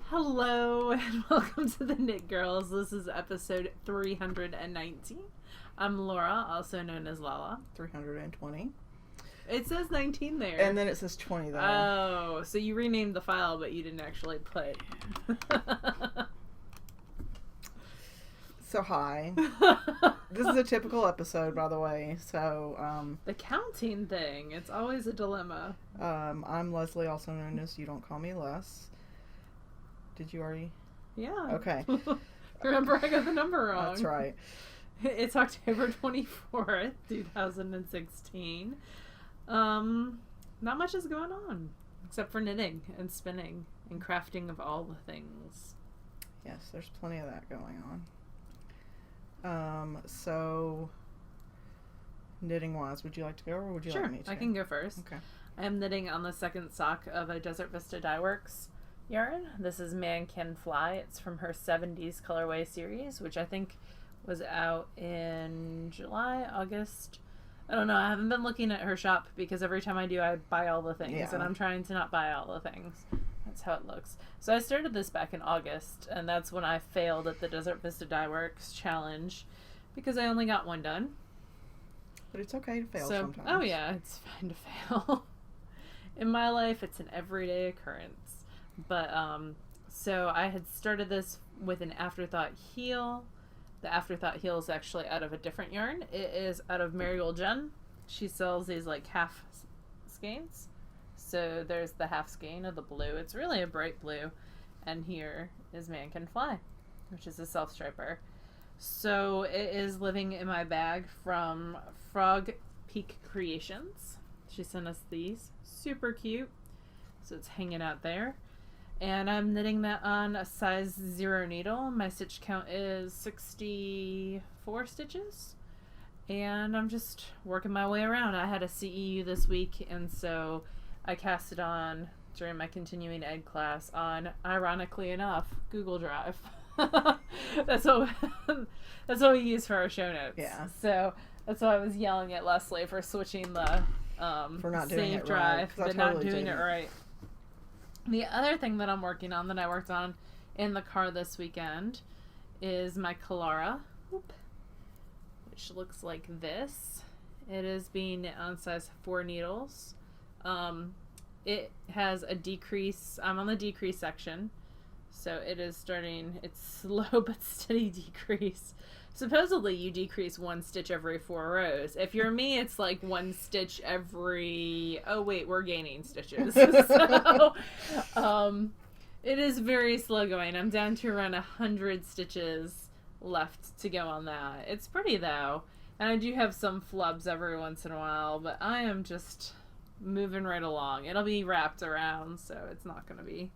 Hello and welcome to the Knit Girls. This is episode 319. I'm Laura, also known as Lala. 320. It says 19 there. And then it says 20 though. Oh, so you renamed the file, but you didn't actually put. So hi. This is a typical episode, by the way. So, the counting thing, it's always a dilemma. I'm Leslie, also known as You Don't Call Me Les. Did you already? Yeah. Okay. Remember, I got the number wrong. That's right. It's October 24th, 2016. Not much is going on, except for knitting and spinning and crafting of all the things. Yes, there's plenty of that going on. So, knitting-wise, would you like to go or would you like me to? I can go first. Okay. I am knitting on the second sock of a Desert Vista Dye Works yarn. This is Man Can Fly. It's from her 70s colorway series, which I think was out in July, August. I don't know. I haven't been looking at her shop because every time I do, I buy all the things, and I'm trying to not buy all the things. That's how it looks. So I started this back in August, and that's when I failed at the Desert Vista Dye Works challenge because I only got one done. But it's okay to fail sometimes. Oh yeah, it's fine to fail. In my life, it's an everyday occurrence. But, so I had started this with an Afterthought heel. The Afterthought heel is actually out of a different yarn. It is out of Marigold Jen. She sells these like half skeins. So there's the half skein of the blue. It's really a bright blue. And here is Man Can Fly, which is a self-striper. So it is living in my bag from Frog Peak Creations. She sent us these. Super cute. So it's hanging out there. And I'm knitting that on a size 0 needle. My stitch count is 64 stitches. And I'm just working my way around. I had a CEU this week, and so I cast it on during my continuing ed class on, ironically enough, Google Drive. That's what we use for our show notes. Yeah. So that's why I was yelling at Leslie for switching the for not doing save it drive, right, but not doing it right. The other thing that I'm working on that I worked on in the car this weekend is my Kalara, which looks like this. It is being knit on size 4 needles. It has a decrease. I'm on the decrease section, so it is starting its slow but steady decrease. Supposedly you decrease 1 stitch every 4 rows. If you're me, it's like 1 stitch every... Oh wait, we're gaining stitches. So, it is very slow going. I'm down to around 100 stitches left to go on that. It's pretty though. And I do have some flubs every once in a while, but I am just moving right along. It'll be wrapped around, so it's not going to be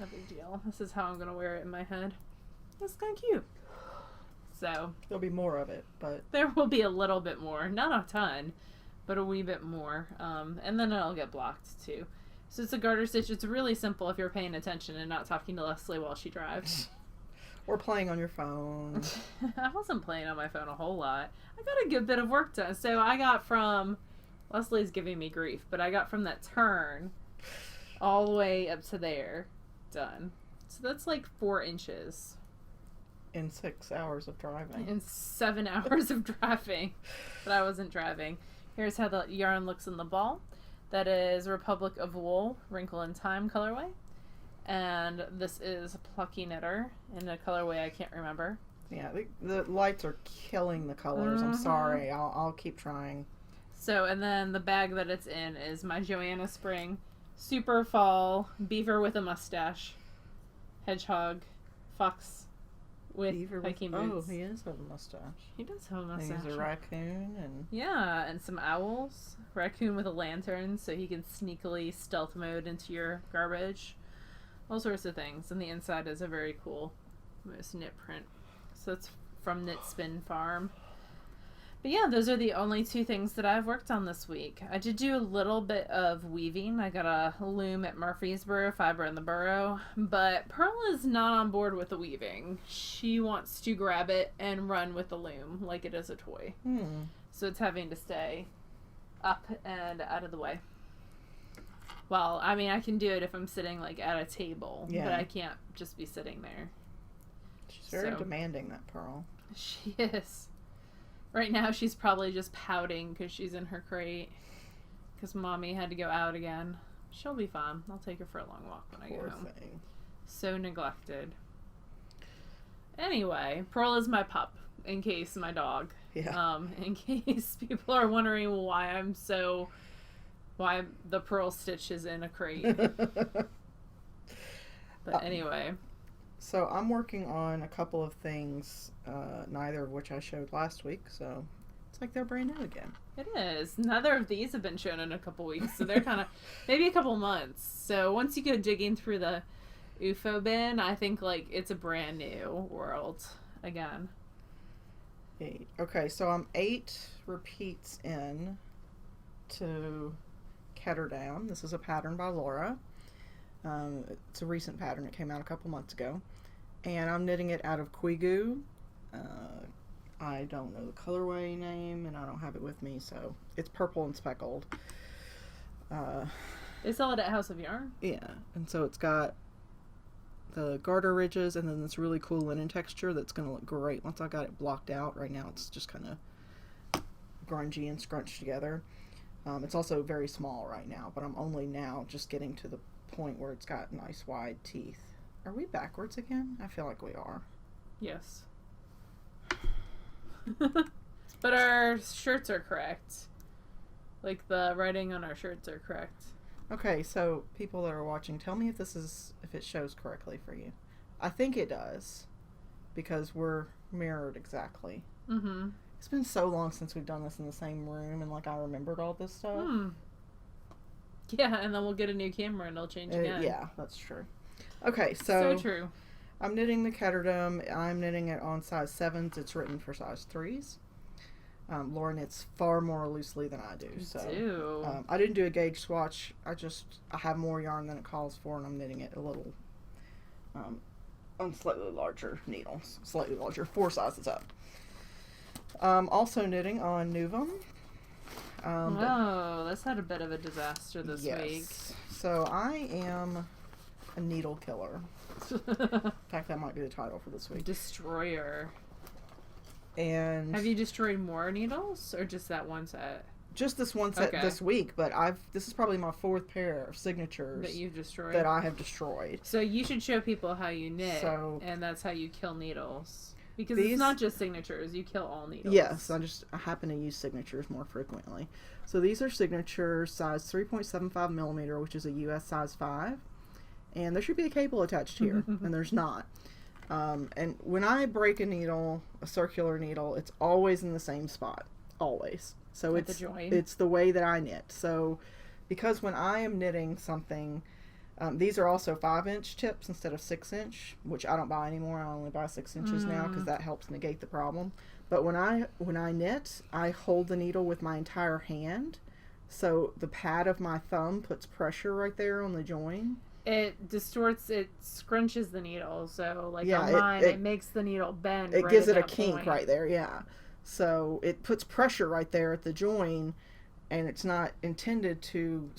a big deal. This is how I'm going to wear it in my head. It's kind of cute. So there'll be more of it, but there will be a little bit more, not a ton, but a wee bit more, and then it'll get blocked too. So it's a garter stitch. It's really simple if you're paying attention and not talking to Leslie while she drives. Or playing on your phone. I wasn't playing on my phone a whole lot. I got a good bit of work done. So I got from, Leslie's giving me grief, but I got from that turn all the way up to there done. So that's like 4 inches. In 6 hours of driving. In 7 hours of driving. But I wasn't driving. Here's how the yarn looks in the ball. That is Republic of Wool Wrinkle in Time colorway. And this is Plucky Knitter in a colorway I can't remember. Yeah, the lights are killing the colors. I'm sorry. I'll keep trying. So, and then the bag that it's in is my Joanna Spring Super Fall Beaver with a Mustache Hedgehog Fox with hiking boots. Oh, he is with a mustache. He does have a mustache. And he's a raccoon and... Yeah, and some owls. Raccoon with a lantern so he can sneakily stealth mode into your garbage. All sorts of things. And the inside is a very cool moose knit print. So it's from Knit Spin Farm. But yeah, those are the only 2 things that I've worked on this week. I did do a little bit of weaving. I got a loom at Murfreesboro, Fiber in the Borough, but Pearl is not on board with the weaving. She wants to grab it and run with the loom like it is a toy. So it's having to stay up and out of the way. Well, I mean, I can do it if I'm sitting, like, at a table. Yeah. But I can't just be sitting there. She's very demanding, that Pearl. She is. Right now, she's probably just pouting because she's in her crate. Because Mommy had to go out again. She'll be fine. I'll take her for a long walk when I get home. Thing. So neglected. Anyway, Pearl is my pup, in case my dog. Yeah. In case people are wondering why the Pearl stitch is in a crate. But anyway. So I'm working on a couple of things, neither of which I showed last week, so it's like they're brand new again. It is. Neither of these have been shown in a couple weeks, so they're kind of, maybe a couple months. So once you go digging through the UFO bin, I think, like, it's a brand new world again. 8. Okay, so I'm 8 repeats in to Cat Her Down. This is a pattern by Laura. It's a recent pattern. It came out a couple months ago. And I'm knitting it out of Quigu. I don't know the colorway name, and I don't have it with me, so it's purple and speckled. They sell it at House of Yarn? Yeah, and so it's got the garter ridges and then this really cool linen texture that's going to look great once I got it blocked out. Right now it's just kind of grungy and scrunched together. It's also very small right now, but I'm only now just getting to the point where it's got nice wide teeth. Are we backwards again? I feel like we are. Yes. But our shirts are correct. Like, the writing on our shirts are correct. Okay, so people that are watching, tell me if it shows correctly for you. I think it does, because we're mirrored exactly. Mm-hmm. It's been so long since we've done this in the same room, and like I remembered all this stuff. Yeah, and then we'll get a new camera and it'll change again. Yeah, that's true. Okay, so true. I'm knitting the Ketterdom. I'm knitting it on size 7s. It's written for size 3s. Laura knits far more loosely than I do. I didn't do a gauge swatch. I have more yarn than it calls for, and I'm knitting it a little on slightly larger needles. Slightly larger, 4 sizes up. Also knitting on Nuvum. This had a bit of a disaster this week. So I am a needle killer. In fact, that might be the title for this week. Destroyer. And have you destroyed more needles or just that one set? Just this one set this week, but this is probably my 4th pair of signatures that you've destroyed. That I have destroyed. So you should show people how you knit, and that's how you kill needles. Because it's not just signatures, you kill all needles. Yes, I happen to use signatures more frequently. So these are signatures size 3.75 millimeter, which is a US size 5. And there should be a cable attached here, and there's not. And when I break a needle, a circular needle, it's always in the same spot. Always. So it's the way that I knit. So because when I am knitting something, these are also 5-inch tips instead of 6-inch, which I don't buy anymore. I only buy 6 inches now because that helps negate the problem. But when I knit, I hold the needle with my entire hand. So the pad of my thumb puts pressure right there on the join. It distorts, it scrunches the needle. So, like on mine, it makes the needle bend. It gives it a kink right there, yeah. So it puts pressure right there at the join, and it's not intended to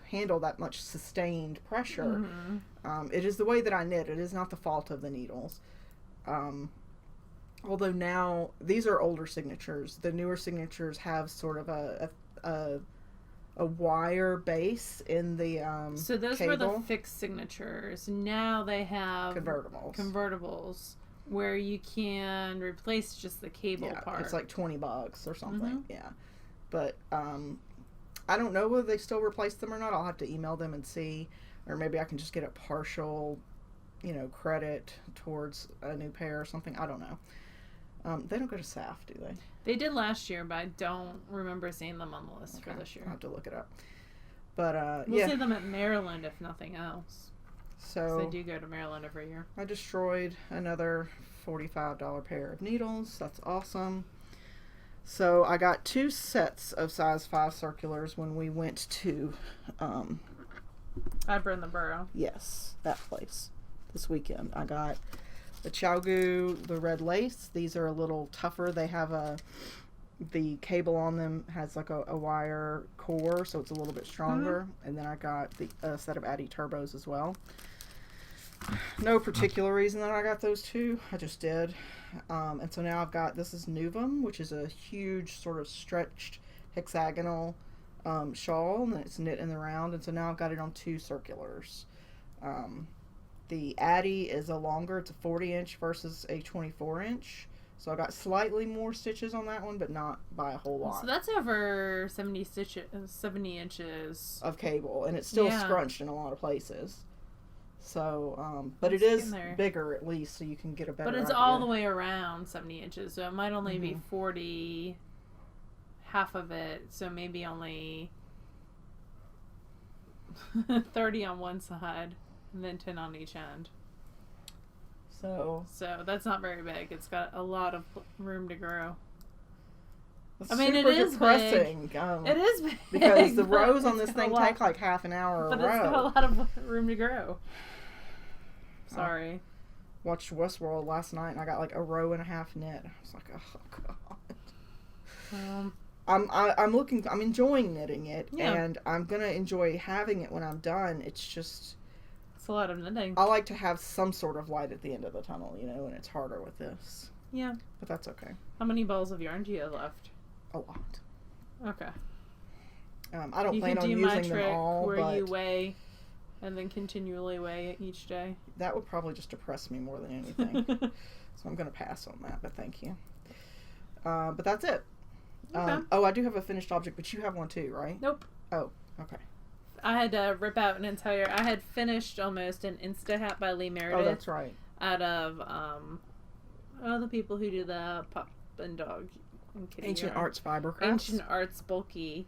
handle that much sustained pressure. It is the way that I knit. It is not the fault of the needles. Although now, these are older signatures. The newer signatures have sort of a wire base in the so those cable. Were the fixed signatures. Now they have convertibles where you can replace just the cable part. It's like $20 or something. Yeah, but I don't know whether they still replace them or not. I'll have to email them and see, or maybe I can just get a partial, credit towards a new pair or something. I don't know. They don't go to SAF, do they? They did last year, but I don't remember seeing them on the list for this year. I'll have to look it up. But, we'll see them at Maryland, if nothing else. So they do go to Maryland every year. I destroyed another $45 pair of needles. That's awesome. So I got 2 sets of size 5 circulars when we went to... I burned the Borough. Yes, that place. This weekend. I got... the Chowgu, the red lace. These are a little tougher. They have the cable on them has like a wire core, so it's a little bit stronger. And then I got the set of Addy turbos as well. No particular reason that I got those two. I just did. And so now I've got, this is Nuvum, which is a huge sort of stretched hexagonal shawl, and it's knit in the round. And so now I've got it on two circulars. The Addy is a longer, it's a 40-inch versus a 24-inch. So I got slightly more stitches on that one, but not by a whole lot. So that's over 70 inches of cable, and it's still scrunched in a lot of places. So, but it is bigger at least, so you can get a better But it's idea. all the way around 70 inches, so it might only be 40, half of it, so maybe only 30 on one side, and then 10 on each end. So that's not very big. It's got a lot of room to grow. I mean, it is depressing. Big. It is big. Because the rows on this thing take like half an hour but a row. But it's got a lot of room to grow. Sorry. Watched Westworld last night, and I got like a row and a half knit. I was like, oh god. I'm enjoying knitting it, and I'm gonna enjoy having it when I'm done. It's just, it's a lot of knitting. I like to have some sort of light at the end of the tunnel, you know, and it's harder with this. Yeah. But that's okay. How many balls of yarn do you have left? A lot. Okay. I don't plan on using them all, where but you weigh and then continually weigh it each day. That would probably just depress me more than anything. So I'm going to pass on that, but thank you. But that's it. Okay. Oh, I do have a finished object, but you have one too, right? Nope. Oh, okay. I had to rip out an entire... I had finished almost an Insta hat by Lee Meredith. Oh, that's right. Out of the people who do the pup and dog and kitty Ancient yarn. Arts Fiber Crafts. Ancient Arts Bulky.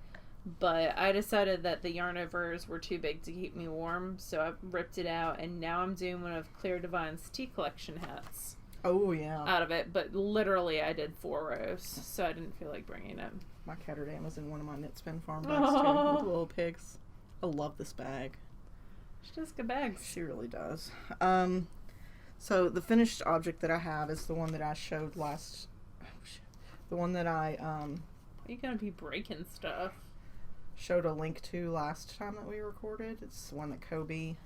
But I decided that the yarn overs were too big to keep me warm, so I ripped it out, and now I'm doing one of Claire Divine's tea collection hats. Oh, yeah. Out of it, but literally I did 4 rows, so I didn't feel like bringing it. My Catterdam was in one of my Knit Spin Farm bags, too, with the little pigs. I love this bag. She does good bags. She really does. So the finished object that I have is the one that I showed last... The one that I... You gotta be breaking stuff. Showed a link to last time that we recorded. It's the one that Kobe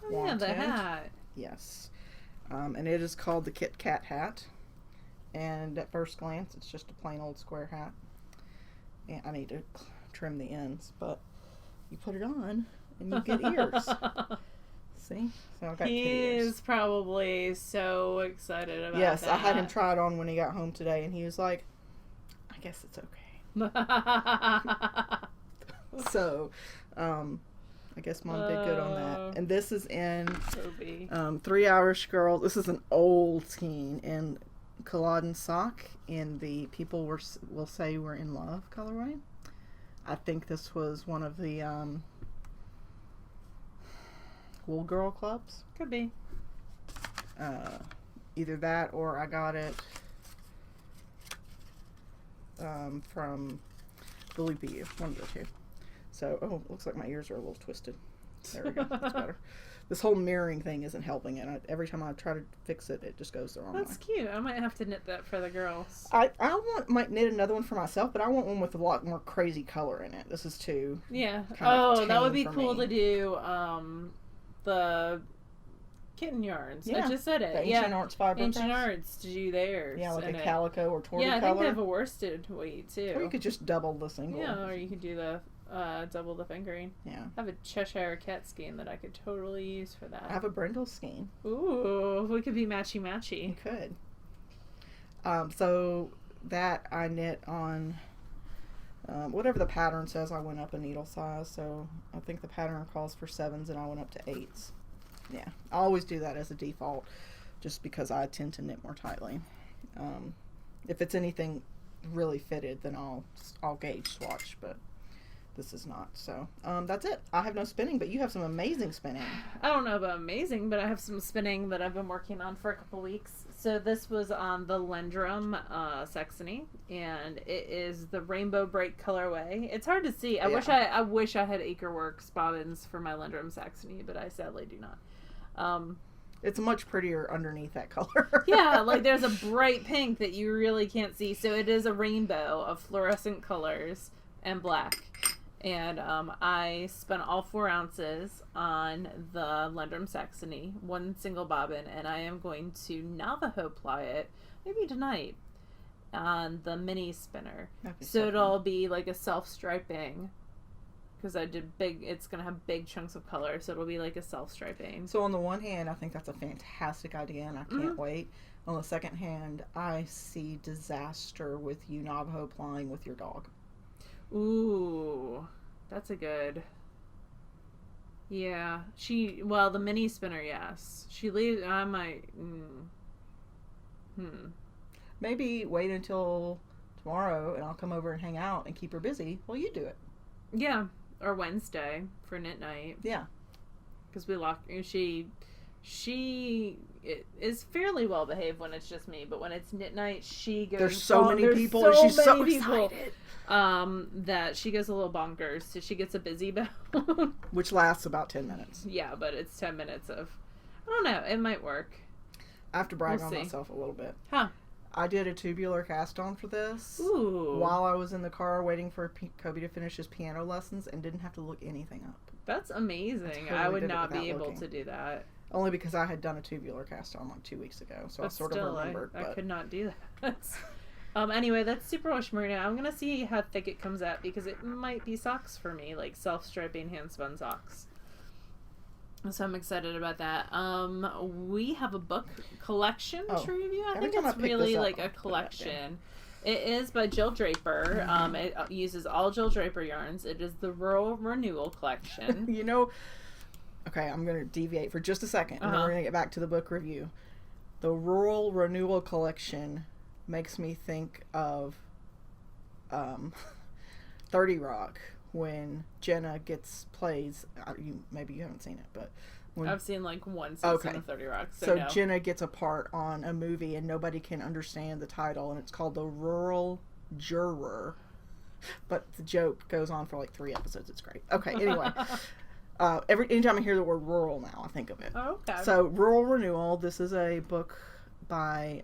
wanted. Yeah, the hat. Yes. And it is called the Kit Kat hat. And at first glance, it's just a plain old square hat. And I need to trim the ends, but you put it on and you get ears. See? So I've got He ears. is probably so excited about Yes, that. I had him try it on when he got home today, and he was like, I guess it's okay. So, I guess Mom did good on that. And this is in 3 Irish Girls. This is an old skein in Culloden sock in the People Will Say We're in Love colorway. I think this was one of the Wool Girl clubs. Could be. Either that or I got it from the Loopy U. One of the two. So, oh, it looks like my ears are a little twisted. There we go. That's better. This whole mirroring thing isn't helping it. Every time I try to fix it, it just goes the wrong way. That's cute. I might have to knit that for the girls. I might knit another one for myself, but I want one with a lot more crazy color in it. This is too... Yeah. Oh, that would be cool to do the kitten yarns. Yeah. I just said it. The Ancient Arts Fiber Ancient Arts to do theirs. Yeah, like a calico or torty color. Yeah, I think they have a worsted weight too. Or you could just double the single. Yeah, or you could do the double the fingering. Yeah. I have a Cheshire Cat skein that I could totally use for that. I have a Brindle skein. Ooh, we could be matchy-matchy. You could. So that I knit on whatever the pattern says. I went up a needle size, so I think the pattern calls for 7s and I went up to 8s. Yeah, I always do that as a default just because I tend to knit more tightly. If it's anything really fitted, then I'll gauge swatch, but this is not. So that's it. I have no spinning, but you have some amazing spinning. I don't know about amazing, but I have some spinning that I've been working on for a couple weeks. So this was on the Lendrum Saxony, and it is the Rainbow Break colorway. It's hard to see. I wish I had Acreworks bobbins for my Lendrum Saxony, but I sadly do not. It's much prettier underneath that color. Yeah, like there's a bright pink that you really can't see. So it is a rainbow of fluorescent colors and black. And I spent all 4 ounces on the Lendrum Saxony, 1 single bobbin, and I am going to Navajo ply it, maybe tonight, on the mini spinner. So it'll be like a self-striping, because I did big, it's going to have big chunks of color, so it'll be like a self-striping. So on the one hand, I think that's a fantastic idea, and I can't wait. On the second hand, I see disaster with you Navajo plying with your dog. Ooh, that's a good. Yeah, well, the mini spinner, yes. She leaves, I might, Maybe wait until tomorrow and I'll come over and hang out and keep her busy while you do it. Yeah, or Wednesday for knit night. Yeah. Because we lock, she is fairly well behaved when it's just me, but when it's knit night, she goes. There's so many people, and she's so excited. That she goes a little bonkers, so she gets a busy bone, which lasts about 10 minutes. Yeah, but it's 10 minutes of, I don't know, it might work. I have to brag on myself a little bit. Huh? I did a tubular cast on for this. Ooh. While I was in the car waiting for Kobe to finish his piano lessons, and didn't have to look anything up. That's amazing. Totally I would not be able to do that. Only because I had done a tubular cast on like 2 weeks ago, so I sort of remembered. I could not do that. Anyway, that's Superwash Merino. I'm gonna see how thick it comes out, because it might be socks for me, like self-striping hand spun socks. So I'm excited about that. We have a book collection to review. I think it's really like a collection. It is by Jill Draper. It uses all Jill Draper yarns. It is the Rural Renewal collection. You know, okay, I'm going to deviate for just a second, and then we're going to get back to the book review. The Rural Renewal collection makes me think of 30 Rock, when Jenna plays. Maybe you haven't seen it, but I've seen like one season of 30 Rock. So no. Jenna gets a part on a movie, and nobody can understand the title, and it's called The Rural Juror. But the joke goes on for like 3 episodes. It's great. Okay, anyway. Anytime I hear the word rural now, I think of it. Oh, okay. So Rural Renewal. This is a book by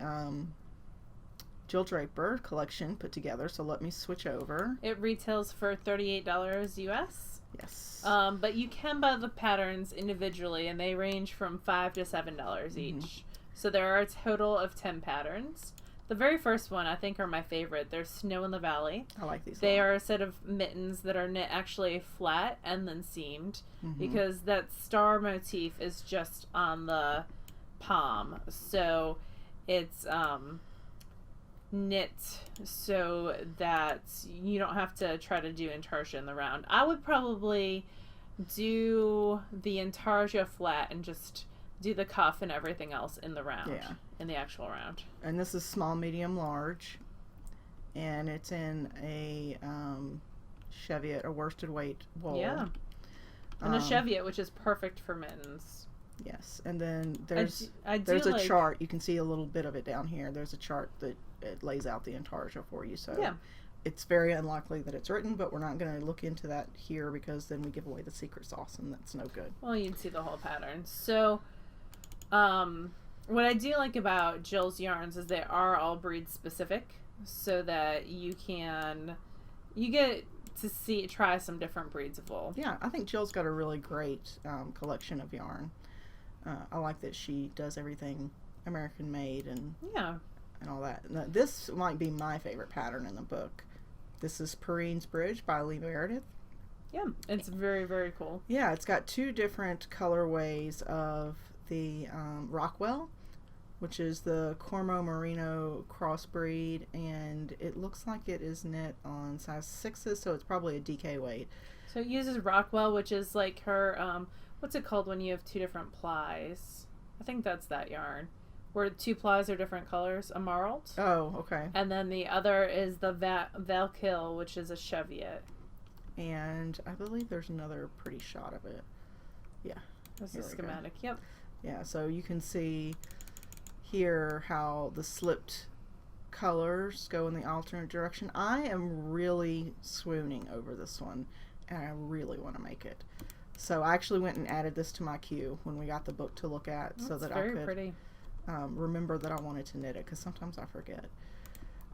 Jill Draper collection put together. So let me switch over. It retails for $38 US. Yes. But you can buy the patterns individually, and they range from $5 to $7 each. So there are a total of 10 patterns. The very first one, I think, are my favorite. They're Snow in the Valley. I like these. They are a set of mittens that are knit actually flat and then seamed, because that star motif is just on the palm. So it's knit so that you don't have to try to do intarsia in the round. I would probably do the intarsia flat and just do the cuff and everything else in the round, in the actual round. And this is small, medium, large, and it's in a Cheviot, a worsted weight wool. Yeah, and a Cheviot, which is perfect for mittens. Yes, and then there's a chart. You can see a little bit of it down here. There's a chart that it lays out the intarsia for you. So it's very unlikely that it's written, but we're not going to look into that here, because then we give away the secret sauce, and that's no good. Well, you can see the whole pattern. So what I do like about Jill's yarns is they are all breed specific, so that you get to try some different breeds of wool. Yeah, I think Jill's got a really great collection of yarn. I like that she does everything American made and all that. Now, this might be my favorite pattern in the book. This is Perine's Bridge by Lee Meredith. Yeah, it's very, very cool. Yeah, it's got 2 different colorways of the Rockwell, which is the Cormo Merino crossbreed, and it looks like it is knit on size 6s, so it's probably a DK weight. So it uses Rockwell, which is like her, what's it called when you have 2 different plies? I think that's that yarn, where 2 plies are different colors. A marled. Oh, okay. And then the other is the Valkill, which is a Cheviot. And I believe there's another pretty shot of it. Yeah. That's a schematic. Yep. Yeah, so you can see here how the slipped colors go in the alternate direction. I am really swooning over this one, and I really want to make it. So I actually went and added this to my queue when we got the book to look at, so that I could pretty. Remember that I wanted to knit it, because sometimes I forget.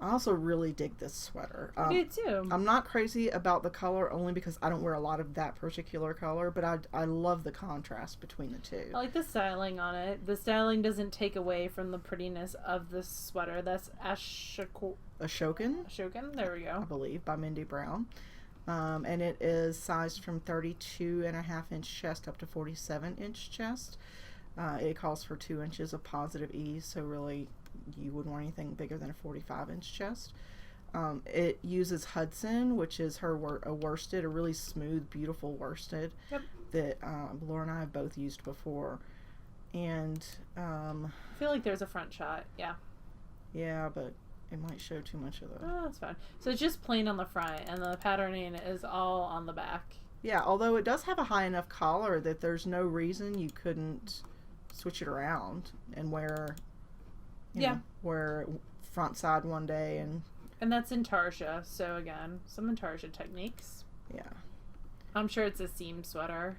I also really dig this sweater. I do too. I'm not crazy about the color, only because I don't wear a lot of that particular color, but I love the contrast between the two. I like the styling on it. The styling doesn't take away from the prettiness of the sweater. That's Ashokan, there we go. I believe, by Mindy Brown. And it is sized from 32.5-inch chest up to 47-inch chest. It calls for 2 inches of positive ease, so really you wouldn't want anything bigger than a 45-inch chest. It uses Hudson, which is a worsted, a really smooth, beautiful worsted. Yep. That Laura and I have both used before. And I feel like there's a front shot. Yeah, but it might show too much of the... Oh, that's fine. So it's just plain on the front, and the patterning is all on the back. Yeah, although it does have a high enough collar that there's no reason you couldn't switch it around and wear front side one day and that's intarsia. So again, some intarsia techniques. Yeah. I'm sure it's a seam sweater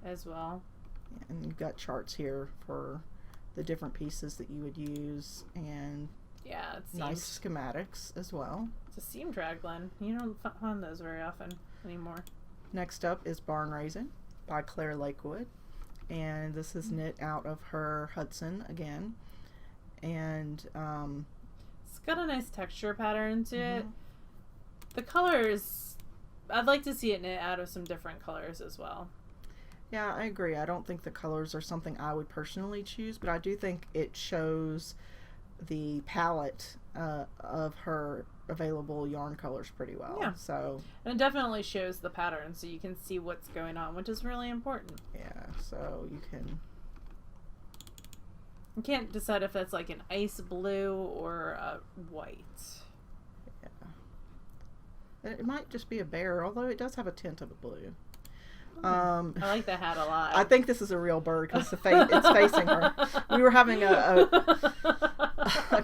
as well. Yeah, and you've got charts here for the different pieces that you would use, and yeah, it's nice schematics as well. It's a seam raglan. You don't find those very often anymore. Next up is Barn Raisin by Claire Lakewood, and this is knit out of her Hudson again, and it's got a nice texture pattern to it. The colors, I'd like to see it knit out of some different colors as well. Yeah, I agree. I don't think the colors are something I would personally choose, but I do think it shows the palette of her available yarn colors pretty well. Yeah. So, and it definitely shows the pattern, so you can see what's going on, which is really important. Yeah, so you can't decide if that's like an ice blue or a white. Yeah. It might just be a bear, although it does have a tint of a blue. I like the hat a lot. I think this is a real bird because it's facing her. We were having a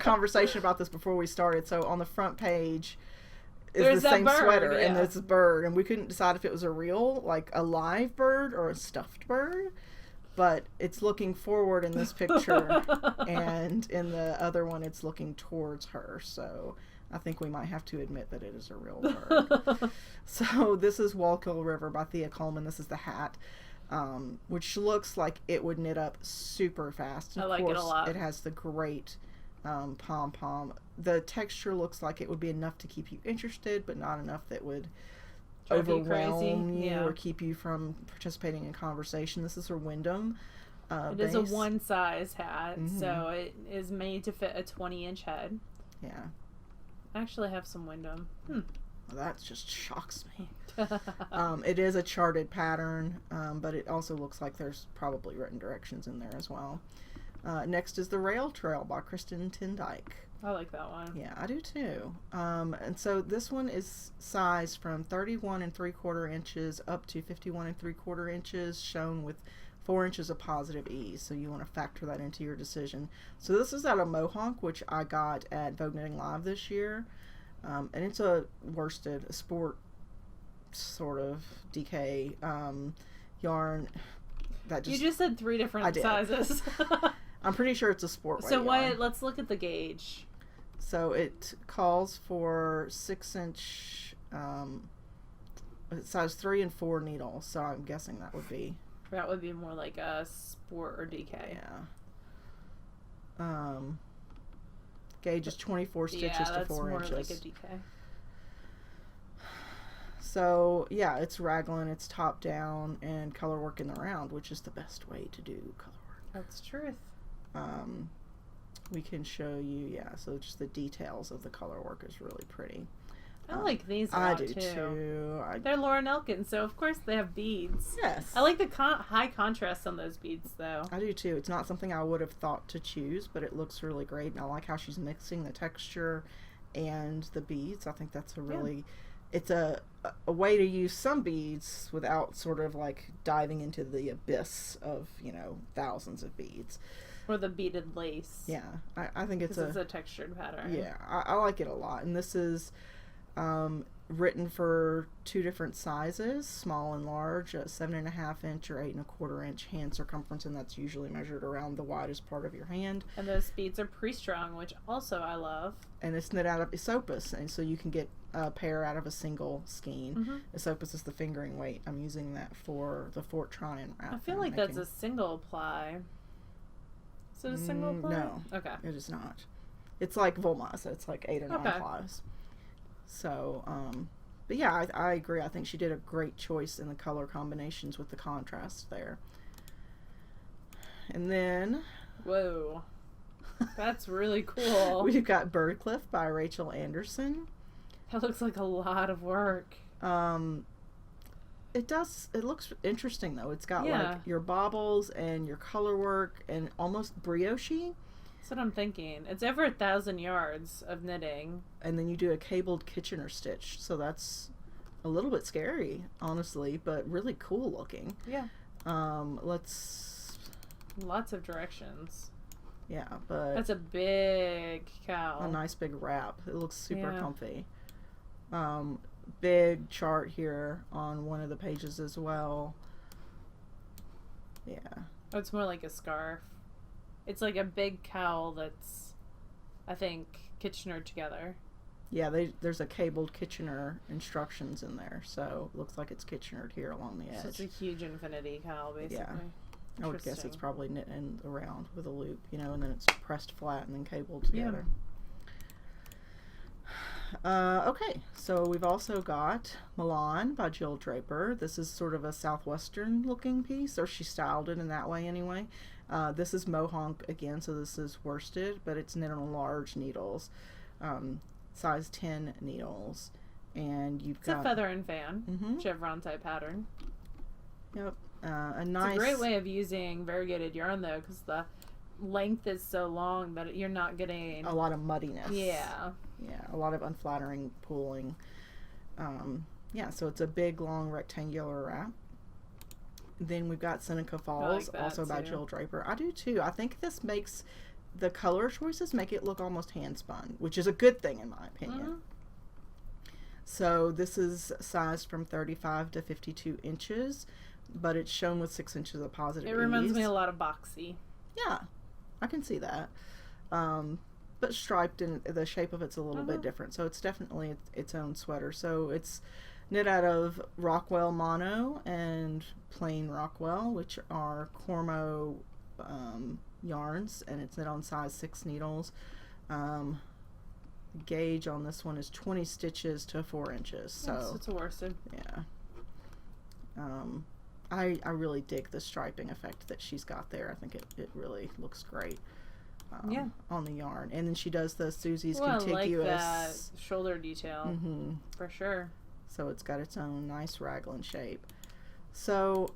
conversation about this before we started. So on the front page is the same sweater, and there's a bird, and we couldn't decide if it was a real, like a live bird or a stuffed bird. But it's looking forward in this picture, and in the other one, it's looking towards her. So I think we might have to admit that it is a real bird. So this is Wallkill River by Thea Coleman. This is the hat, which looks like it would knit up super fast. And I like it a lot. It has the great pom-pom. The texture looks like it would be enough to keep you interested, but not enough that would overwhelm you or keep you from participating in conversation. This is her Wyndham It base. is a one size hat, so it is made to fit a 20-inch head. Yeah. I actually have some Wyndham. Well, that just shocks me. It is a charted pattern, but it also looks like there's probably written directions in there as well. Next is The Rail Trail by Kristen Tyndike. I like that one. Yeah, I do too. And so this one is sized from 31 3/4 inches up to 51 3/4 inches, shown with 4 inches of positive ease. So you want to factor that into your decision. So this is out of Mohawk, which I got at Vogue Knitting Live this year. And it's a worsted, a sport sort of DK yarn. That just, you just said 3 different sizes. I'm pretty sure it's a sport weight So yarn. let's look at the gauge. So it calls for 6-inch, size 3 and 4 needles. So I'm guessing that would be more like a sport or DK. Yeah. Gauge is 24 stitches to 4 inches. Yeah, that's more like a DK. So yeah, it's raglan, it's top down, and color work in the round, which is the best way to do color work. That's truth. We can show you, so just the details of the color work is really pretty. I like these a lot, I do too. They're Lauren Elkin, so of course they have beads. Yes. I like the high contrast on those beads, though. I do too. It's not something I would have thought to choose, but it looks really great, and I like how she's mixing the texture and the beads. I think that's a really... It's a way to use some beads without sort of like diving into the abyss of, thousands of beads. Or the beaded lace. Yeah, I think it's a textured pattern. Yeah, I like it a lot. And this is written for 2 different sizes, small and large, a 7.5 inch or 8.25 inch hand circumference, and that's usually measured around the widest part of your hand. And those beads are pre-strung, which also I love. And it's knit out of Esopus, and so you can get a pair out of a single skein. Mm-hmm. Esopus is the fingering weight. I'm using that for the Fort Tryon wrap. I feel like that's a single ply. Is it a single ply? No. Okay. It is not. It's like Volmas. It's like 8 or 9 plies. So, but yeah, I agree. I think she did a great choice in the color combinations with the contrast there. And then... Whoa. That's really cool. We've got Birdcliff by Rachel Anderson. That looks like a lot of work. It looks interesting though. It's got Yeah. like your baubles and your color work and almost brioche. That's what I'm thinking. It's over 1,000 yards of knitting. And then you do a cabled Kitchener stitch. So that's a little bit scary, honestly, but really cool looking. Yeah. Lots of directions. Yeah, but... That's a big cow. A nice big wrap. It looks super Yeah. comfy. Big chart here on one of the pages as well. Yeah. Oh, it's more like a scarf. It's like a big cowl that's, I think, Kitchener together. Yeah, there's a cabled Kitchener instructions in there, so it looks like it's Kitchenered here along the edge. So it's a huge infinity cowl, basically. Yeah. I would guess it's probably knit in around with a loop, you know, and then it's pressed flat and then cabled together. Yeah. Okay, so we've also got Milan by Jill Draper. This is sort of a southwestern looking piece, or she styled it in that way anyway. This is mohawk again, so this is worsted, but it's knit on large needles, size 10 needles, and you've got a feather and fan, chevron type pattern. Yep, a nice. It's a great way of using variegated yarn though, because the length is so long that you're not getting a lot of muddiness. Yeah, a lot of unflattering pooling. Yeah, so it's a big long rectangular wrap. Then we've got Seneca Falls, also by Jill Draper. I do too. I think this makes the color choices make it look almost hand spun, which is a good thing in my opinion. So this is sized from 35 to 52 inches, but it's shown with 6 inches of positive ease. It reminds me a lot of boxy. Yeah, I can see that. But striped, and the shape of it's a little bit different. So it's definitely its own sweater. So it's knit out of Rockwell Mono and plain Rockwell, which are Cormo yarns, and it's knit on size 6 needles. Gauge on this one is 20 stitches to 4 inches. So it's a worsted. Yeah. I really dig the striping effect that she's got there. I think it really looks great on the yarn. And then she does the Susie's contiguous. I like that shoulder detail for sure. So it's got its own nice raglan shape. So,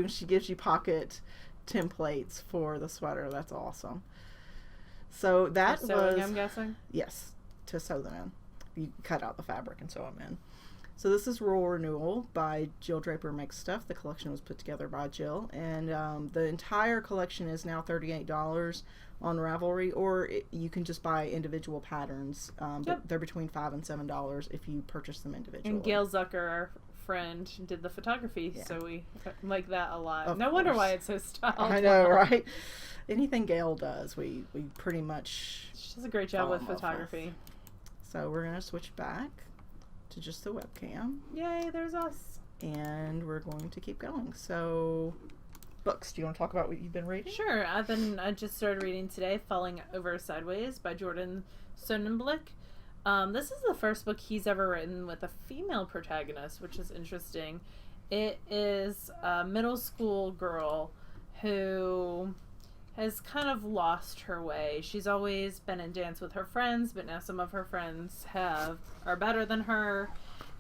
she gives you pocket templates for the sweater. That's awesome. So that sewing, I'm guessing? Yes, to sew them in. You cut out the fabric and sew them in. So this is Rural Renewal by Jill Draper Makes Stuff. The collection was put together by Jill. And the entire collection is now $38 on Ravelry, or you can just buy individual patterns. But they're between $5 and $7 if you purchase them individually. And Gail Zucker, our friend, did the photography, so we like that a lot. Of no wonder course. why it's so styled. I know, right? Anything Gail does, we pretty much... She does a great job with photography. So we're going to switch back to just the webcam. Yay, there's us. And we're going to keep going. So, books. Do you want to talk about what you've been reading? Sure. I just started reading today, Falling Over Sideways by Jordan Sonnenblick. This is the first book he's ever written with a female protagonist, which is interesting. It is a middle school girl who has kind of lost her way. She's always been in dance with her friends, but now some of her friends are better than her,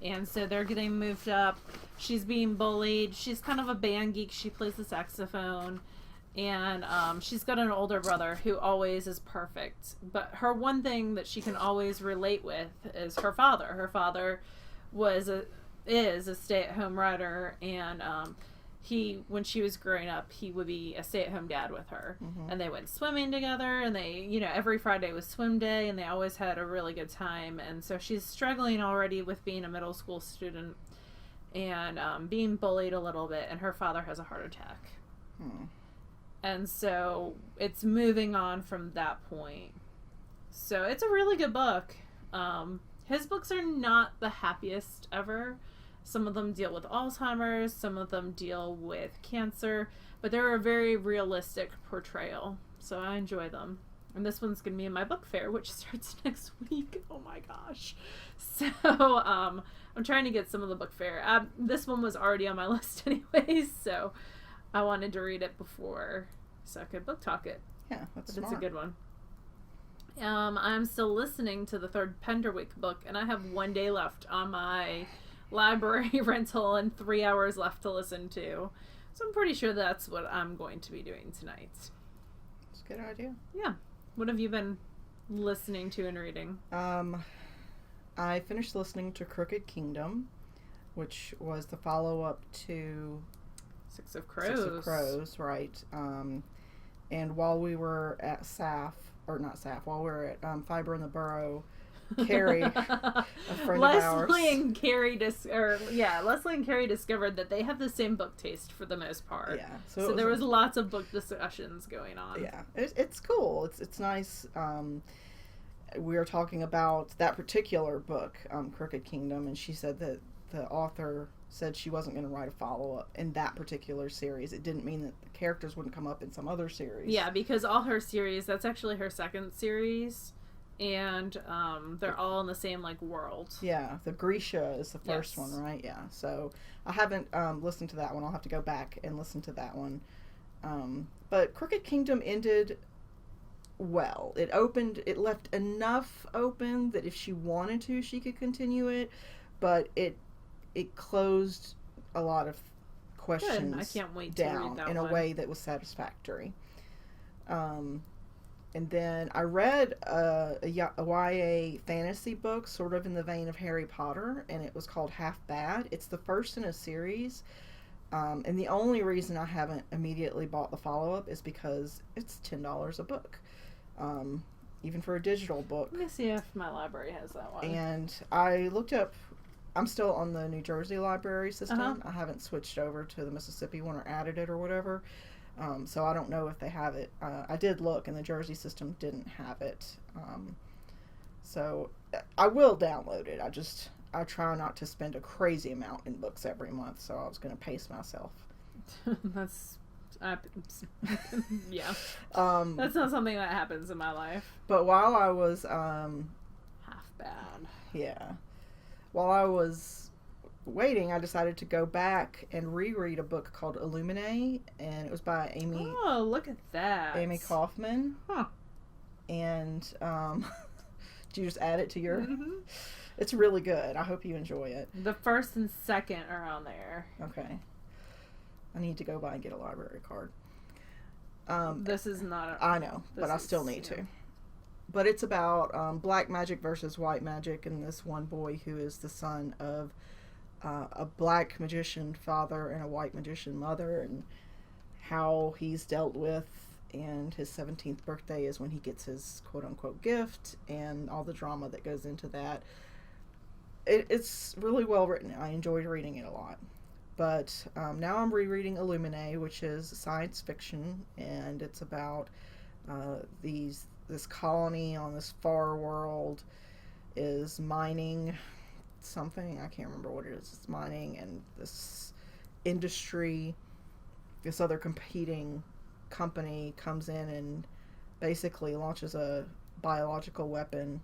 and so they're getting moved up. She's being bullied. She's kind of a band geek. She plays the saxophone, and she's got an older brother who always is perfect. But her one thing that she can always relate with is her father. Her father is a stay-at-home writer, and when she was growing up, he would be a stay-at-home dad with her. Mm-hmm. And they went swimming together, and they, every Friday was swim day, and they always had a really good time. And so she's struggling already with being a middle school student and being bullied a little bit, and her father has a heart attack. And so it's moving on from that point. So it's a really good book. His books are not the happiest ever. Some of them deal with Alzheimer's, some of them deal with cancer, but they're a very realistic portrayal. So I enjoy them. And this one's going to be in my book fair, which starts next week. Oh my gosh. So I'm trying to get some of the book fair. This one was already on my list anyways, so I wanted to read it before so I could book talk it. Yeah, that's But smart. it's a good one. I'm still listening to the third Penderwick book, and I have 1 day left on my library rental and 3 hours left to listen to. So I'm pretty sure that's what I'm going to be doing tonight. It's a good idea. Yeah. What have you been listening to and reading? I finished listening to Crooked Kingdom, which was the follow-up to Six of Crows. Six of Crows, right. And while we were at while we were at Fiber in the Borough, Carrie, a friend of ours. Leslie and Carrie discovered that they have the same book taste for the most part. Yeah. So there was lots of book discussions going on. Yeah. It's cool. It's nice. We were talking about that particular book, Crooked Kingdom, and she said that the author said she wasn't going to write a follow-up in that particular series. It didn't mean that the characters wouldn't come up in some other series. Yeah, because all her series, that's actually her second series, and they're all in the same, world. Yeah, the Grisha is the first one, right? Yeah, so I haven't listened to that one. I'll have to go back and listen to that one. But Crooked Kingdom ended well. It left enough open that if she wanted to, she could continue it, but it closed a lot of questions. Good. I can't wait to read that in one. a way that was satisfactory. And then I read a YA fantasy book, sort of in the vein of Harry Potter, and it was called Half Bad. It's the first in a series, and the only reason I haven't immediately bought the follow-up is because it's $10 a book, even for a digital book. Let me see if my library has that one. And I looked up, I'm still on the New Jersey library system. Uh-huh. I haven't switched over to the Mississippi one or added it or whatever. So I don't know if they have it. I did look, and the Jersey system didn't have it. So I will download it. I try not to spend a crazy amount in books every month, so I was going to pace myself. Yeah. That's not something that happens in my life. But while I was... Half Bad. Yeah. While I was waiting, I decided to go back and reread a book called Illuminae, and it was by Amy. Oh, look at that. Amy Kaufman. Huh. And did you just add it to your? Mm-hmm. It's really good. I hope you enjoy it. The first and second are on there. Okay. I need to go by and get a library card. This is not. I know, but I still need to. But it's about black magic versus white magic, and this one boy who is the son of a black magician father and a white magician mother, and how he's dealt with, and his 17th birthday is when he gets his quote-unquote gift, and all the drama that goes into that. It's really well written. I enjoyed reading it a lot. But now I'm rereading Illuminae, which is science fiction, and it's about this colony on this far world is mining something. I can't remember what it is. It's mining, and this industry, this other competing company comes in and basically launches a biological weapon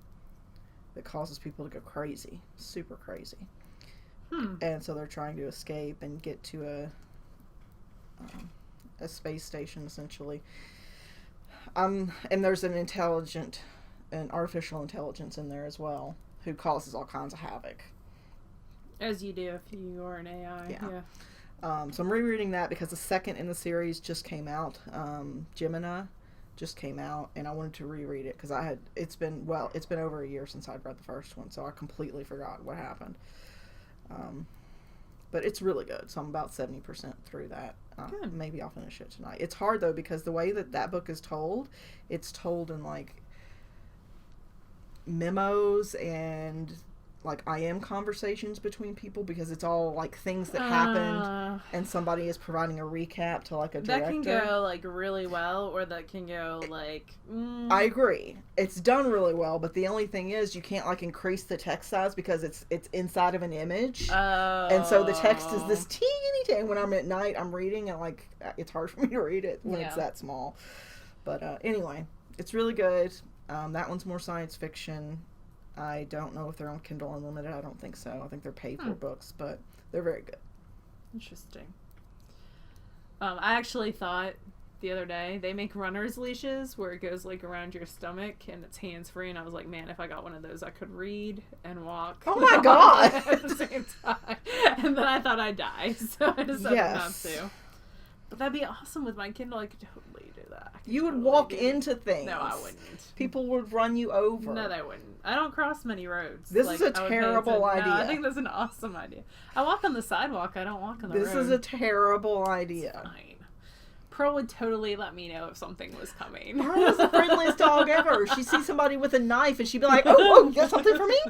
that causes people to go crazy, super crazy. And so they're trying to escape and get to a space station, essentially. And there's an artificial intelligence in there as well, who causes all kinds of havoc. As you do if you are an AI. Yeah. So I'm rereading that because the second in the series just came out. Gemini just came out, and I wanted to reread it because it's been over a year since I'd read the first one, so I completely forgot what happened. but it's really good. So I'm about 70% through that. Good. Maybe I'll finish it tonight. It's hard though, because the way that book is told, it's told in like memos and like IM conversations between people, because it's all like things that happened and somebody is providing a recap to like a director. That can go like really well, or that can go like I agree. It's done really well, but the only thing is you can't like increase the text size because it's inside of an image. And so the text is this teeny tiny. When I'm at night, I'm reading and like it's hard for me to read it when it's that small. But anyway, it's really good. That one's more science fiction. I don't know if they're on Kindle Unlimited. I don't think so. I think they're paid for books, but they're very good. Interesting. I actually thought the other day they make runner's leashes where it goes like around your stomach and it's hands free, and I was like, man, if I got one of those, I could read and walk. Oh my god! At the same time, and then I thought I'd die, so I decided not to. But that'd be awesome with my Kindle. I could totally do that. You would walk into things. No, I wouldn't. People would run you over. No, they wouldn't. I don't cross many roads. This is a terrible idea. No, I think that's an awesome idea. I walk on the sidewalk. I don't walk on the road. This is a terrible idea. It's fine. Pearl would totally let me know if something was coming. Pearl is the friendliest dog ever. She'd see somebody with a knife and she'd be like, oh, you got something for me?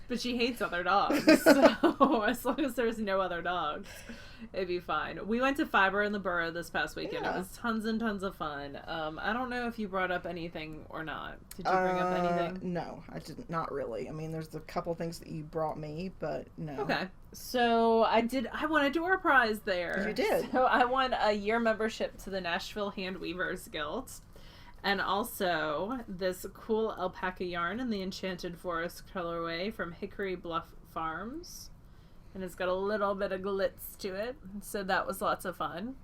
But she hates other dogs. So as long as there's no other dogs, it'd be fine. We went to Fiber in the Borough this past weekend. Yeah. It was tons and tons of fun. I don't know if you brought up anything or not. Did you bring up anything? No, I didn't. Not really. I mean, there's a couple things that you brought me, but no. Okay. So I won a door prize there. You did. So I won a year membership to the Nashville Hand Weavers Guild. And also this cool alpaca yarn in the Enchanted Forest colorway from Hickory Bluff Farms. And it's got a little bit of glitz to it. So that was lots of fun.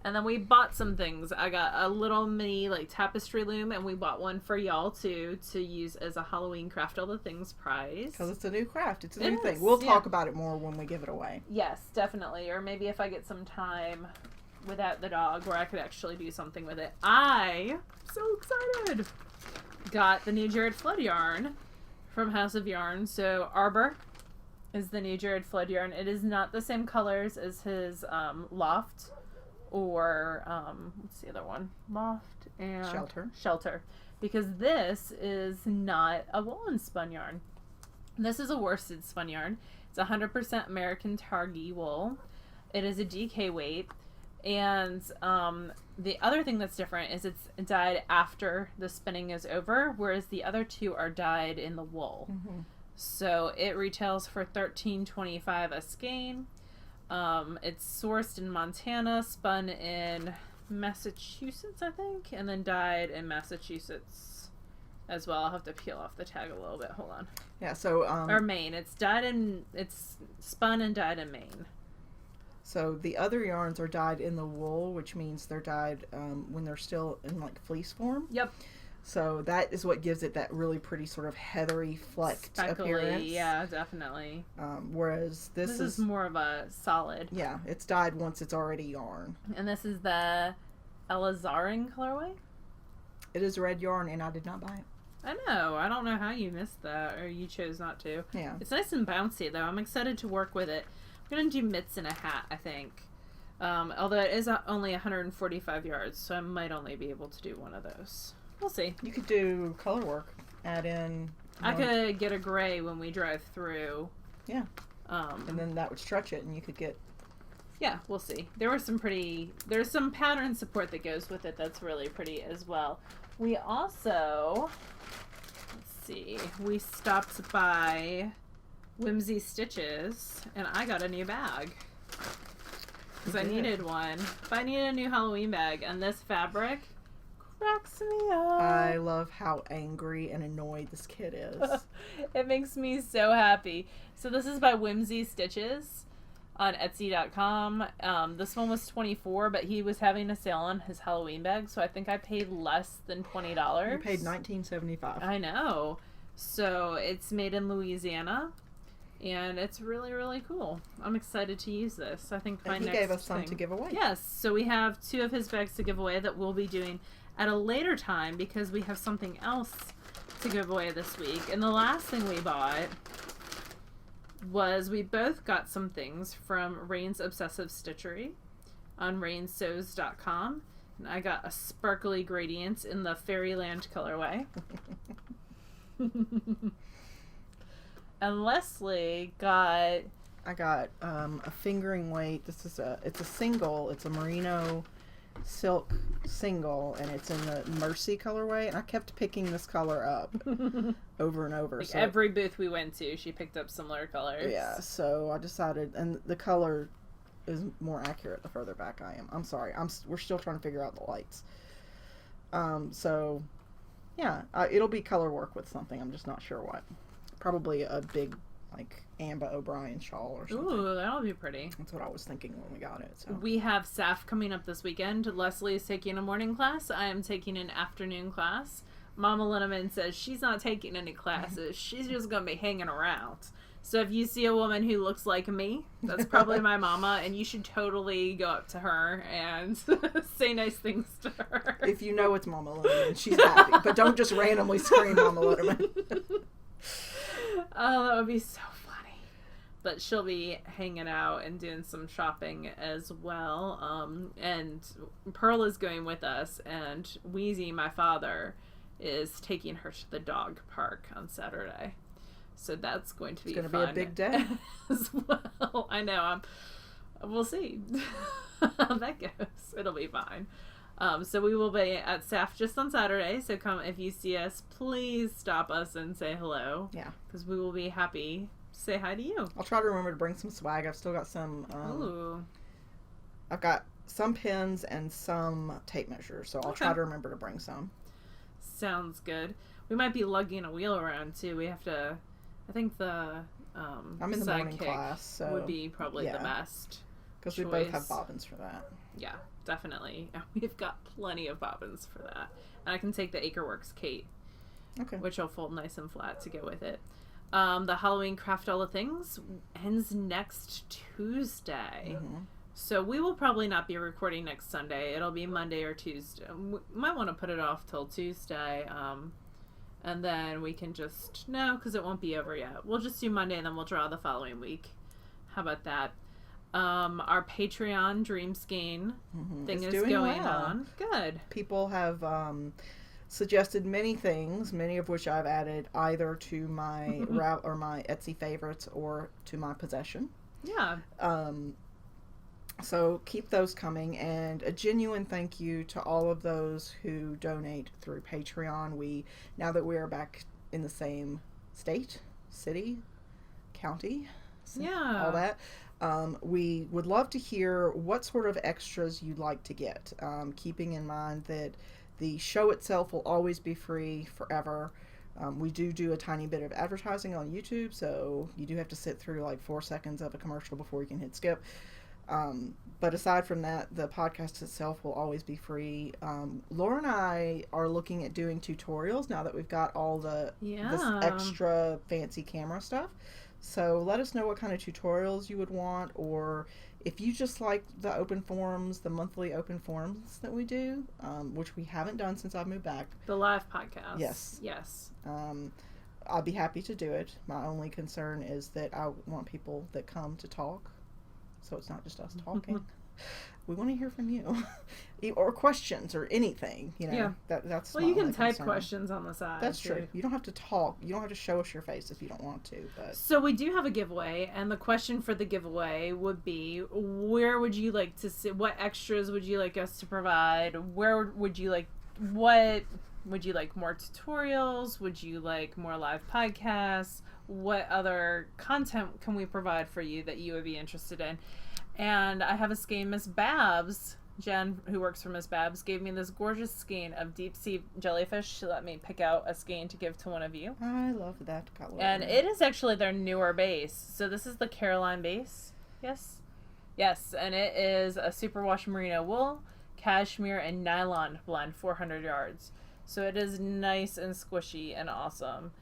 And then we bought some things. I got a little mini like tapestry loom, and we bought one for y'all too to use as a Halloween Craft All the Things prize. Because it's a new craft. It's a new thing. We'll talk about it more when we give it away. Yes, definitely. Or maybe if I get some time without the dog where I could actually do something with it. I'm so excited. Got the new Jared Flood yarn from House of Yarn. So Arbor is the new Jared Flood yarn. It is not the same colors as his Loft or what's the other one? Loft and Shelter. Because this is not a woolen spun yarn. This is a worsted spun yarn. It's 100% American Targhee wool. It is a DK weight. And the other thing that's different is it's dyed after the spinning is over, whereas the other two are dyed in the wool. Mm-hmm. So it retails for $13.25 a skein. It's sourced in Montana, spun in Massachusetts, I think, and then dyed in Massachusetts as well. I'll have to peel off the tag a little bit. Hold on. Yeah, so or Maine. It's spun and dyed in Maine. So the other yarns are dyed in the wool, which means they're dyed when they're still in like fleece form. Yep. So that is what gives it that really pretty sort of heathery, flecked appearance. Yeah, definitely. Whereas this is more of a solid. Yeah, it's dyed once it's already yarn. And this is the Alizarin colorway? It is red yarn, and I did not buy it. I know. I don't know how you missed that, or you chose not to. Yeah. It's nice and bouncy, though. I'm excited to work with it. I'm going to do mitts and a hat, I think. Although it is only 145 yards, so I might only be able to do one of those. We'll see. You could do color work. Add in... I could get a gray when we drive through. Yeah. And then that would stretch it, and you could get... Yeah, we'll see. There's some pattern support that goes with it that's really pretty as well. We also... Let's see. We stopped by Whimsy Stitches, and I got a new bag. Because I needed one. But I needed a new Halloween bag, and this fabric cracks me up. I love how angry and annoyed this kid is. It makes me so happy. So this is by Whimsy Stitches on Etsy.com. This one was $24, but he was having a sale on his Halloween bag, so I think I paid less than $20. You paid $19.75. I know. So it's made in Louisiana, and it's really, really cool. I'm excited to use this. I think he gave us some to give away. Yes, so we have 2 of his bags to give away that we'll be doing at a later time because we have something else to give away this week. And the last thing we bought was we both got some things from Rain's Obsessive Stitchery on rainsews.com. And I got a sparkly gradient in the Fairyland colorway. And Leslie got... I got a fingering weight. It's a single. It's a merino silk single, and it's in the Mercy colorway. And I kept picking this color up over and over. Like so every booth we went to, she picked up similar colors. Yeah, so I decided, and the color is more accurate the further back I am. I'm sorry. We're still trying to figure out the lights. So, yeah, it'll be color work with something. I'm just not sure what. Probably a big, like, Amba O'Brien shawl or something. Ooh, that'll be pretty. That's what I was thinking when we got it. So. We have SAF coming up this weekend. Leslie is taking a morning class. I am taking an afternoon class. Mama Linneman says she's not taking any classes. She's just going to be hanging around. So if you see a woman who looks like me, that's probably my mama, and you should totally go up to her and say nice things to her. If you know it's Mama Linneman, she's happy. But don't just randomly scream Mama Linneman. Oh, that would be so funny. But she'll be hanging out and doing some shopping as well. And Pearl is going with us, and Wheezy, my father, is taking her to the dog park on Saturday. So that's going to be fun. It's going to be a big day. As well. I know. We'll see how that goes. It'll be fine. So we will be at SAF just on Saturday. So come, if you see us, please stop us and say hello. Yeah. Because we will be happy to say hi to you. I'll try to remember to bring some swag. I've still got some... Ooh. I've got some pins and some tape measures. So I'll try to remember to bring some. Sounds good. We might be lugging a wheel around, too. We have to... I think the I'm in the morning class, so would be probably the best. Because we both have bobbins for that. Yeah, definitely. We've got plenty of bobbins for that. And I can take the Acreworks Kate, which will fold nice and flat to go with it. The Halloween Craft All the Things ends next Tuesday. Mm-hmm. So we will probably not be recording next Sunday. It'll be Monday or Tuesday. We might want to put it off till Tuesday. And then we can just... No, because it won't be over yet. We'll just do Monday, and then we'll draw the following week. How about that? Our Patreon Dream Skein thing is going on. Good. People have suggested many things, many of which I've added either to my or my Etsy favorites or to my possession. Yeah. So keep those coming, and a genuine thank you to all of those who donate through Patreon. Now that we are back in the same state, city, county, all that, we would love to hear what sort of extras you'd like to get, keeping in mind that the show itself will always be free forever. We do a tiny bit of advertising on YouTube, so you do have to sit through like 4 seconds of a commercial before you can hit skip. But aside from that, the podcast itself will always be free. Laura and I are looking at doing tutorials now that we've got all this extra fancy camera stuff. So let us know what kind of tutorials you would want, or if you just like the open forums, the monthly open forums that we do, which we haven't done since I've moved back. The live podcast. Yes. I'll be happy to do it. My only concern is that I want people that come to talk. So it's not just us talking. We want to hear from you, or questions, or anything. You know, yeah. That's well, you can type questions on the side. That's true. You don't have to talk. You don't have to show us your face if you don't want to. But so we do have a giveaway, and the question for the giveaway would be: where would you like to see? What extras would you like us to provide? Where would you like? What would you like? More tutorials? Would you like more live podcasts? What other content can we provide for you that you would be interested in? And I have a skein. Miss Babs, Jen, who works for Miss Babs, gave me this gorgeous skein of deep sea jellyfish. She let me pick out a skein to give to one of you. I love that color. And it is actually their newer base. So this is the Caroline base. Yes, and it is a superwash merino wool, cashmere, and nylon blend, 400 yards. So it is nice and squishy and awesome.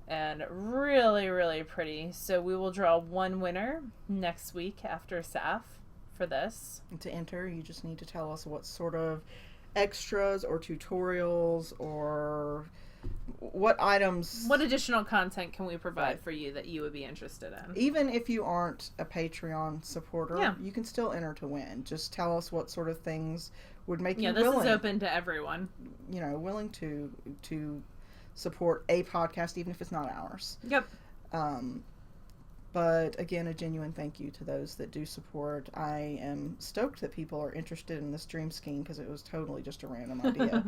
And really, really pretty. So we will draw one winner next week after SAF for this. And to enter, you just need to tell us what sort of extras or tutorials or what items... What additional content can we provide for you that you would be interested in? Even if you aren't a Patreon supporter, you can still enter to win. Just tell us what sort of things would make you willing. Yeah, this is open to everyone. You know, willing to support a podcast, even if it's not ours. Yep. But again, a genuine thank you to those that do support. I am stoked that people are interested in this dream scheme because it was totally just a random idea.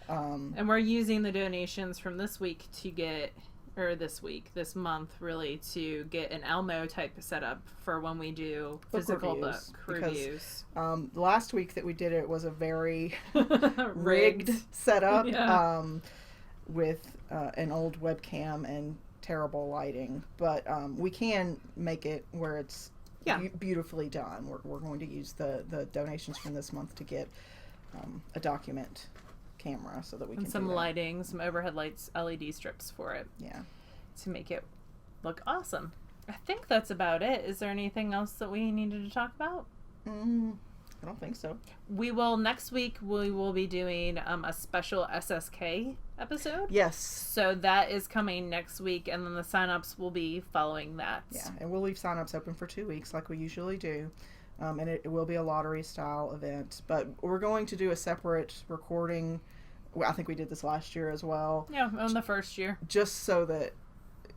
And we're using the donations from this week to get, or this month really, to get an Elmo type setup for when we do physical book reviews. The last week that we did it was a very rigged setup with an old webcam and terrible lighting, but we can make it where it's beautifully done. We're going to use the donations from this month to get a document camera so that we can some lighting, some overhead lights, LED strips for it. Yeah. To make it look awesome. I think that's about it. Is there anything else that we needed to talk about? I don't think so. Next week we will be doing a special SSK episode. Yes. So that is coming next week, and then the sign-ups will be following that. Yeah, and we'll leave sign-ups open for 2 weeks like we usually do. And it will be a lottery-style event. But we're going to do a separate recording. I think we did this last year as well. Yeah, on the first year. Just so that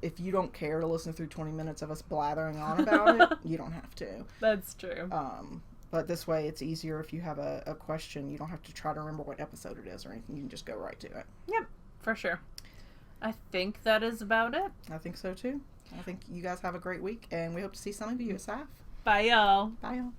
if you don't care to listen through 20 minutes of us blathering on about it, you don't have to. That's true. But this way, it's easier if you have a question. You don't have to try to remember what episode it is or anything. You can just go right to it. Yep, for sure. I think that is about it. I think so, too. I think you guys have a great week, and we hope to see some of you at SAF. Bye, y'all. Bye, y'all.